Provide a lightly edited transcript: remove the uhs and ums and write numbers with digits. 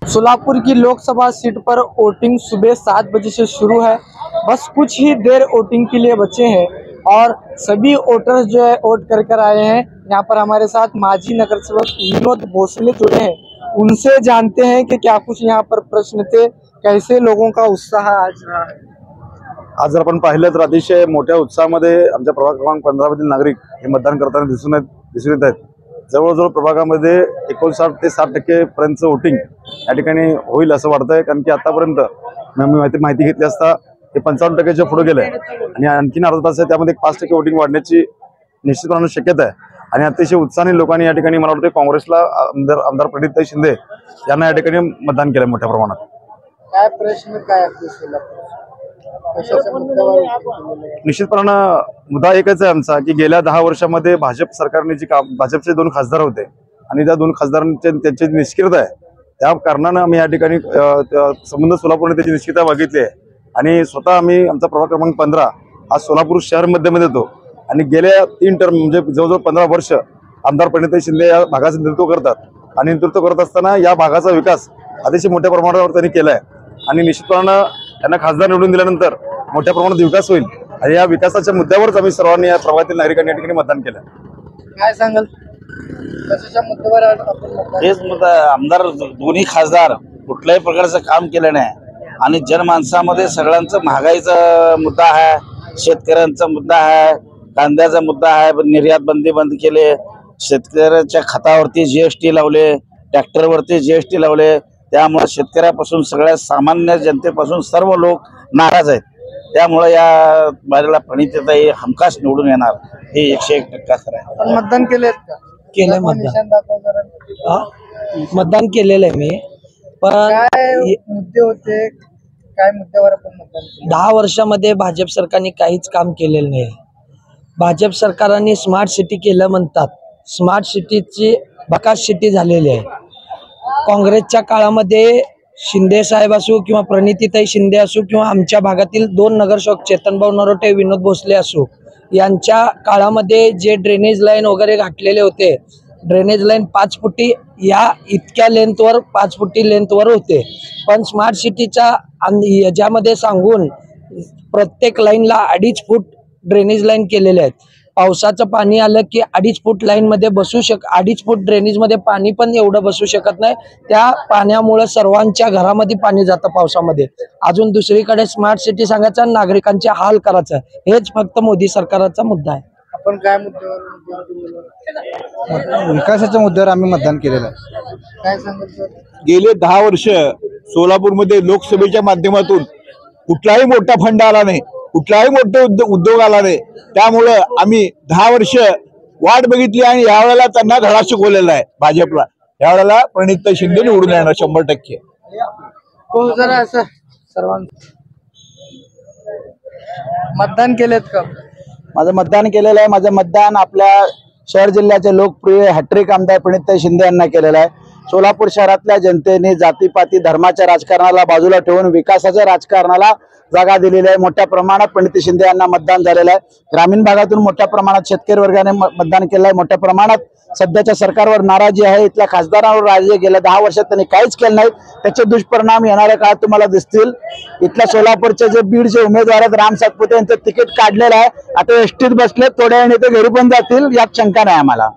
सोलापुर की लोकसभा सीट पर वोटिंग सुबह 7 बजे से शुरू है। बस कुछ ही देर वोटिंग के लिए बचे हैं और सभी वोटर्स जो है वोट कर आए हैं। यहाँ पर हमारे साथ माजी नगर सेवक विनोद भोसले जुड़े हैं, उनसे जानते हैं कि क्या कुछ यहाँ पर प्रश्न थे, कैसे लोगों का उत्साह आज रहा है। आज जर आपण पाहिलं तर अतिशय मोठ्या उत्साहामध्ये आमच्या प्रभाग क्रमांक 15 मधील नागरिक हे मतदान करताना दिसून येत आहेत। जवळजवळ प्रभागामध्ये 59 ते 60% पर्यंतचं वोटिंग या ठिकाणी होईल असं वाटतंय, कारण की आतापर्यंत मी माहिती घेतली असता हे 55%च्या पुढे गेलंय आणि आणखीन अर्धा तास आहे, त्यामध्ये 5% वोटिंग वाढण्याची निश्चितपणे शक्यता आहे। आणि अतिशय उत्साहाने लोकांनी या ठिकाणी मला वाटतं काँग्रेसला आमदार प्रणितताई शिंदे यांना या ठिकाणी मतदान केलं मोठ्या प्रमाणात। काय प्रश्न काय निश्चितपणे मुद्दा एकच आहे आमचा की गेल्या 10 वर्षांमध्ये भाजप सरकारने जी भाजपचे 2 खासदार होते आणि त्या 2 खासदारांचे त्यांची निष्क्रियता आहे, त्या कारणाने आम्ही या ठिकाणी संबंध सोलापूरने त्याची निष्क्रियता बघितली आहे। आणि स्वतः आम्ही आमचा प्रभाग क्रमांक 15 हा सोलापूर शहर मध्ये येतो आणि गेल्या 3 टर्म म्हणजे जवळजवळ 15 वर्ष आमदार प्रणितताई शिंदे या भागाचं नेतृत्व करतात आणि नेतृत्व करत असताना या भागाचा विकास अतिशय मोठ्या प्रमाणावर त्यांनी केला आहे आणि निश्चितपणे त्यांना खासदार निवडून दिल्यानंतर मोठ्या प्रमाणात विकास होईल आणि या विकासाच्या मुद्द्यावरच आम्ही सर्वांनी या प्रभागातील नागरिकांनी या ठिकाणी मतदान केलं। काय सांगाल, कशाच्या मुद्द्यावर आपण हेच मुद्दा, आमदार दोन्ही खासदार कुठल्याही प्रकारचं काम केलं नाही आणि जनमानसामध्ये सगळ्यांचं महागाईचा मुद्दा आहे, शेतकऱ्यांचा मुद्दा आहे, कांद्याचा मुद्दा आहे, निर्यात बंदी बंद केले, शेतकऱ्याच्या खतावरती जीएसटी लावले, ट्रॅक्टरवरती जीएसटी लावले, त्यामुळे शेतकऱ्यापासून सगळ्या सामान्य जनतेपासून सर्व लोक नाराज आहेत। त्यामुळे या बारीला प्रणितताई हमखास निवडून येणार हे 101% खरं आहे। आपण मतदान केले का? केलंय मतदान केलेलं आहे मी, पण काय मुद्दे होते, काय मुद्द्यावर आपण मतदान केलं? 10 वर्षामध्ये भाजप सरकारने काहीच काम केलेलं नाही। भाजप सरकारने स्मार्ट सिटी केलं म्हणतात, स्मार्ट सिटीची बकास सिटी झालेली आहे। काँग्रेसच्या काळामध्ये शिंदे साहेब असो किंवा प्रणितीताई शिंदे असो किंवा आमच्या भागातील 2 नगरसेवक चेतनभाऊ नरोटे, विनोद भोसले असो, यांच्या काळामध्ये जे ड्रेनेज लाईन वगैरे घातलेले होते, ड्रेनेज लाईन 5 फुटी या इतक्या लेंथवर 5 फुटी लेंथवर होते, पण स्मार्ट सिटीच्या याच्यामध्ये सांगून प्रत्येक लाईनला 2.5 फूट ड्रेनेज लाईन केलेले आहेत। पावसाचं पाणी आलं की 2.5 फूट लाईन मध्ये 2.5 फूट ड्रेनेज मध्ये पाणी पण एवढं बसू शकत नाही। त्या पाण्यामुळे सर्वांच्या घरामध्ये पाणी जातं पावसामध्ये। अजून दुसरीकडे स्मार्ट सिटी सांगायचा, नागरिकांचे हाल करायचं, हेच फक्त मोदी सरकारचा मुद्दा आहे। आपण काय मुद्द्यावर विकासाच्या मुद्द्यावर आम्ही मतदान केलेलं आहे। काय सांगाल सर? गेले 10 वर्ष सोलापूरमध्ये लोकसभेच्या माध्यमातून कुठलाही मोठा फंड आला नाही, कुठलाही मोठे उद्योग आला नाही, त्यामुळे आम्ही 10 वर्ष वाट बघितली आणि यावेळेला त्यांना धडा शिकवलेला आहे भाजपला। यावेळेला प्रणितताई शिंदे निवडून येणार 100%। हो, जरा असं सर्वांना मतदान केलेत का? माझं मतदान केलेलं आहे। माझं मतदान आपल्या शहर जिल्ह्याचे लोकप्रिय हॅट्रिक आमदार प्रणितताई शिंदे यांना केलेलं आहे। सोलापूर शहरातल्या जनतेने जातीपाती धर्माच्या राजकारणाला बाजूला ठेवून विकासाच्या राजकारणाला जागा दिलेली आहे। मोठ्या प्रमाणात प्रणितताई शिंदे यांना मतदान झालेलं आहे। ग्रामीण भागातून मोठ्या प्रमाणात शेतकरी वर्गाने मतदान केलं आहे। मोठ्या प्रमाणात सध्याच्या सरकारवर नाराजी आहे, इथल्या खासदारांवर नाराजी आहे। गेल्या 10 वर्षात त्यांनी काहीच केलं नाही, त्याचे दुष्परिणाम येणाऱ्या काळात तुम्हाला दिसतील। इथल्या सोलापूरचे जे बीडचे उमेदवार आहेत राम सातपुते यांचं तिकीट काढलेलं आहे, आता एसटीत बसले, थोड्या वेळाने ते घरी पण जातील, यात शंका नाही आम्हाला।